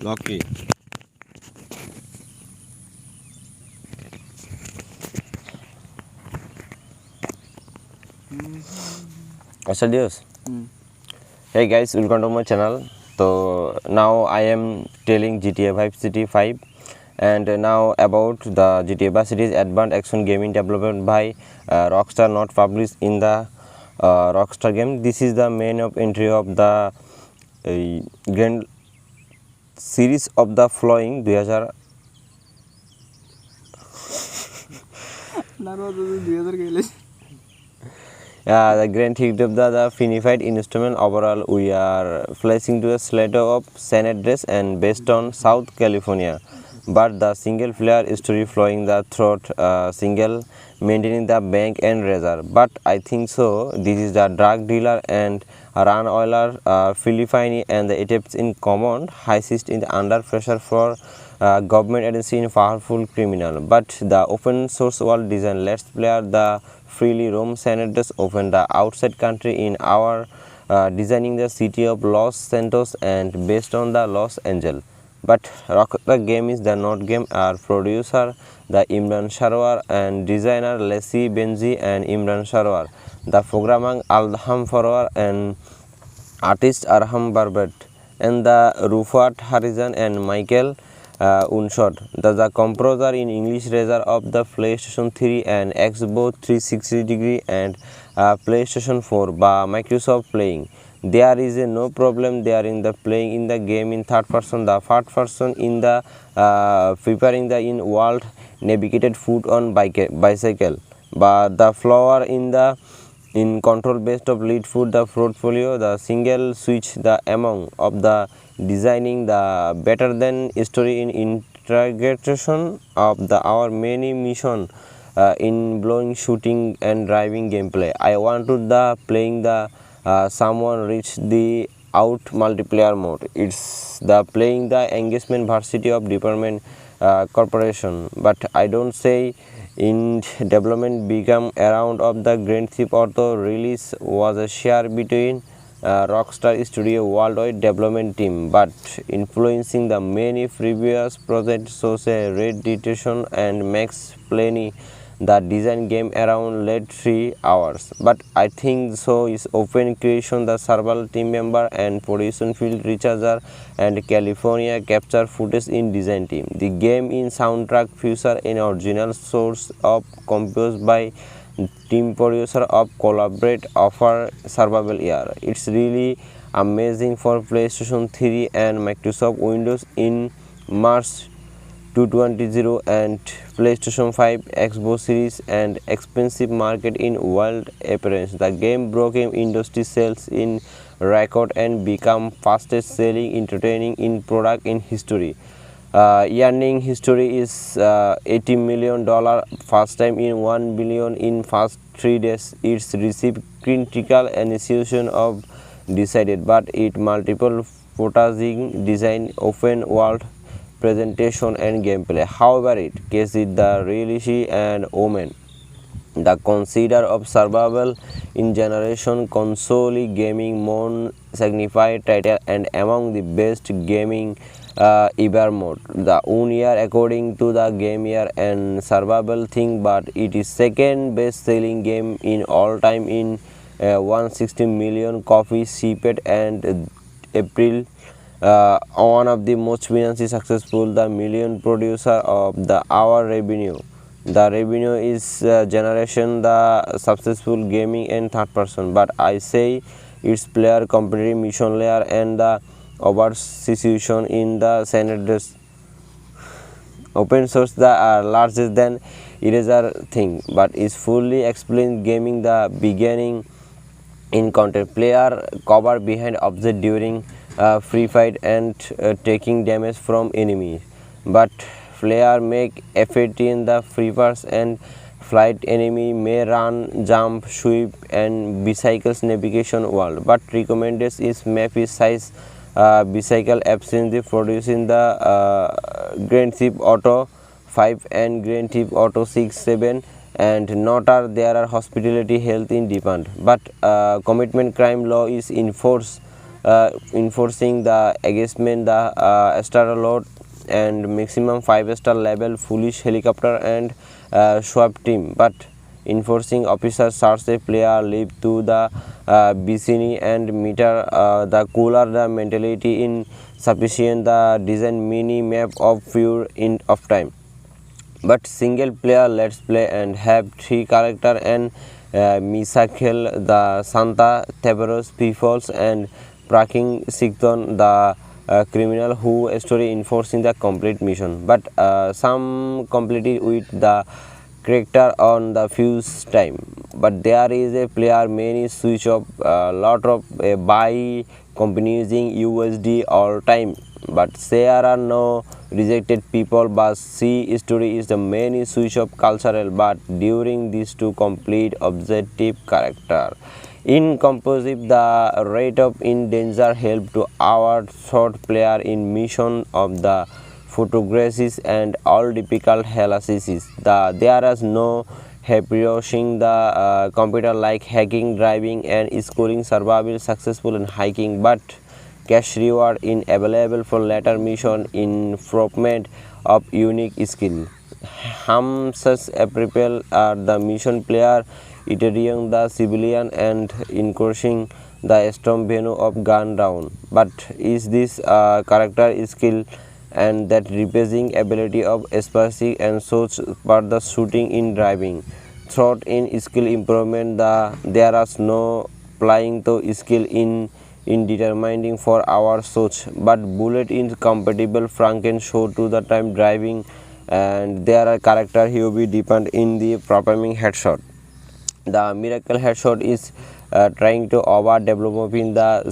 Lucky. Adios. Hey guys, welcome to my channel. So now I am telling GTA 5 City 5 and now about the GTA 5 series advanced action gaming development by Rockstar North published in the Rockstar game. This is the main of entry of the grand series of the following 2000 the grand hit of the finified instrument. Overall, we are flashing to a slate of San Andreas and based on South California. But the single player story flowing the throat, single maintaining the bank and razor. But I think so. This is the drug dealer and run oiler, Philippine and the attempts in common, heist in the under pressure for government agency in powerful criminal. But the open source world design lets player the freely roam San Andreas, open the outside country in our designing the city of Los Santos and based on the Los Angeles. But Rockstar Games is the not game. Our producer the Imran Sharwar and designer Leslie Benzi and Imran Sharwar. The programmer Alham Farwar and artist Arham Barbet and the Rufat Harrison and Michael Unshot. The composer in English razor of the PlayStation 3 and Xbox 360 and PlayStation 4 by Microsoft playing. There is no problem there in the playing in the game in third person. The fourth person in the preparing the in world navigated foot on bicycle. But the flower in the in control based of lead foot the portfolio the single switch the among of the designing the better than story in integration of the our many mission in blowing shooting and driving gameplay. I want to the playing the someone reach the out multiplayer mode. It's the playing the engagement varsity of department corporation, but I don't say in development become around of the Grand Theft Auto release was a share between Rockstar Studio worldwide development team, but influencing the many previous projects such as Red Detention and Max Payne. The design game around late 3 hours, but I think so is open creation the several team member and production field recharger and California capture footage in design team. The game in soundtrack feature an original source of composed by team producer of collaborate offer survival year. It's really amazing for PlayStation 3 and Microsoft Windows in March 220 and PlayStation 5, Xbox Series and expensive market in world appearance. The game broke industry sales in record and become fastest selling entertaining in product in history. Earning history is $80 million first time in 1 billion in first 3 days. It's received critical initiation of decided, but it multiple promising design open world presentation and gameplay. However, it case it the reality and omen. The consider of survival in generation console gaming mon signified title and among the best gaming ever mode. The one year according to the game year and survival thing, but it is second best selling game in all time in 160 million copies shipped and April one of the most financially successful the million producer of the our revenue. The revenue is generation the successful gaming and third person, but I say its player competitive mission layer and the over situation in the San Andreas open source the largest than eraser thing, but is fully explained gaming the beginning in content player cover behind object during free fight and taking damage from enemies, but player make effort in the free pass and flight enemy may run jump sweep and bicycles navigation world, but recommended is map is size bicycle absence producing the Grand Theft Auto 5 and Grand Theft Auto 6 7 and not are there are hospitality health in demand, but commitment crime law is enforced enforcing the engagement the star load and maximum 5-star level foolish helicopter and swap team, but enforcing officers search a player live to the vicinity and meter the cooler the mentality in sufficient the design mini map of pure in of time, but single player let's play and have 3 character and Misakel the Santa Theberos peoples and Praking Sikton the criminal who story enforcing the complete mission, but some completed with the character on the fuse time, but there is a player many switch off lot of buy companies using USD all time, but there are no rejected people, but C story is the main switch of cultural, but during these two complete objective character in composite the rate of in danger help to our short player in mission of the photographies and all typical helasis there is no approaching the computer like hacking driving and scoring survival successful in hiking, but cash reward in available for later mission improvement of unique skill. Such apparel are the mission player iterating the civilian and increasing the storm venue of gun down, but is this character skill and that replacing ability of spacing and such for the shooting in driving thought in skill improvement there is no flying to skill in determining for our search, but bullet is compatible franken show to the time driving and there are character here be depend in the performing headshot. The miracle headshot is trying to over developing the